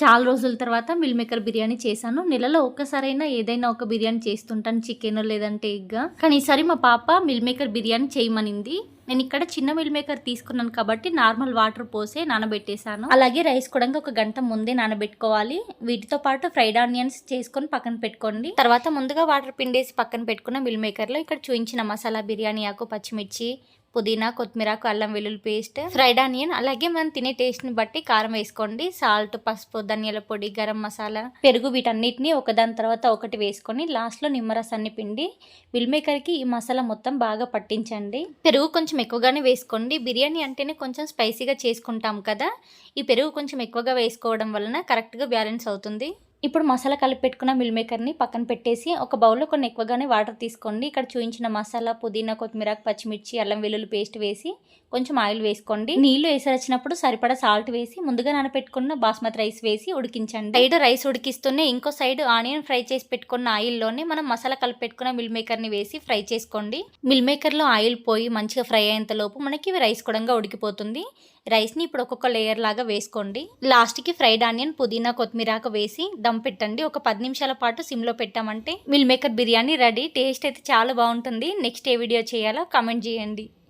చాలా రోజుల తర్వాత మిల్ మేకర్ బిర్యానీ చేశాను. నెలలో ఒక్కసారైనా ఏదైనా ఒక బిర్యానీ చేస్తుంటాను, చికెన్ లేదంటే ఎగ్. కానీ ఈసారి మా పాప మిల్ మేకర్ బిర్యానీ చేయమనింది. నేను ఇక్కడ చిన్న మిల్ మేకర్ తీసుకున్నాను కాబట్టి నార్మల్ వాటర్ పోసే నానబెట్టేశాను. అలాగే రైస్ కూడా ఒక గంట ముందే నానబెట్టుకోవాలి. వీటితో పాటు ఫ్రైడ్ ఆనియన్స్ చేసుకొని పక్కన పెట్టుకోండి. తర్వాత ముందుగా వాటర్ పిండేసి పక్కన పెట్టుకున్న మిల్ మేకర్ లో ఇక్కడ చూపించిన మసాలా, బిర్యానీ ఆకు, పచ్చిమిర్చి, పుదీనా, కొత్తిమీరకు, అల్లం వెల్లుల్లి పేస్ట్, ఫ్రైడ్ ఆనియన్, అలాగే మనం తినే టేస్ట్ ని బట్టి కారం వేసుకోండి. సాల్ట్, పసుపు, ధనియాల పొడి, గరం మసాలా, పెరుగు, వీటన్నిటిని ఒకదాని తర్వాత ఒకటి వేసుకొని లాస్ట్ లో నిమ్మరసాన్ని పిండి మిల్ మేకర్ కి ఈ మసాలా మొత్తం బాగా పట్టించండి. పెరుగు కొంచెం ఎక్కువగానే వేసుకోండి. బిర్యానీ అంటేనే కొంచెం స్పైసీగా చేసుకుంటాం కదా, ఈ పెరుగు కొంచెం ఎక్కువగా వేసుకోవడం వలన కరెక్ట్ గా బ్యాలెన్స్ అవుతుంది. ఇప్పుడు మసాలా కలిపి పెట్టుకున్న మిల్ మేకర్ని పక్కన పెట్టేసి ఒక బౌల్లో కొన్ని ఎక్కువగానే వాటర్ తీసుకోండి. ఇక్కడ చూపించిన మసాలా, పుదీనా, కొత్తిమీర, పచ్చిమిర్చి, అల్లం వెల్లుల్లి పేస్ట్ వేసి కొంచెం ఆయిల్ వేసుకోండి. నీళ్లు వేసరొచ్చినప్పుడు సరిపడా సాల్ట్ వేసి ముందుగా నానపెట్టుకున్న బాస్మతి రైస్ వేసి ఉడికించండి. సైడ్ రైస్ ఉడికిస్తూనే ఇంకో సైడ్ ఆనియన్ ఫ్రై చేసి పెట్టుకున్న ఆయిల్లోనే మనం మసాలా కలిపి పెట్టుకున్న మిల్ మేకర్ని వేసి ఫ్రై చేసుకోండి. మిల్ మేకర్లో ఆయిల్ పోయి మంచిగా ఫ్రై అయ్యేంత లోపు మనకి రైస్ కూడా ఉడికిపోతుంది. రైస్ని ఇప్పుడు ఒక్కొక్క లేయర్ లాగా వేసుకోండి. లాస్ట్కి ఫ్రైడ్ ఆనియన్, పుదీనా, కొత్తిమీరాకు వేసి దమ్ పెట్టండి. ఒక 10 నిమిషాల పాటు సిమ్లో పెట్టామంటే meal maker biryani ready. Taste అయితే చాలా బాగుంటుంది. నెక్స్ట్ ఏ వీడియో చేయాలో కామెంట్ చేయండి.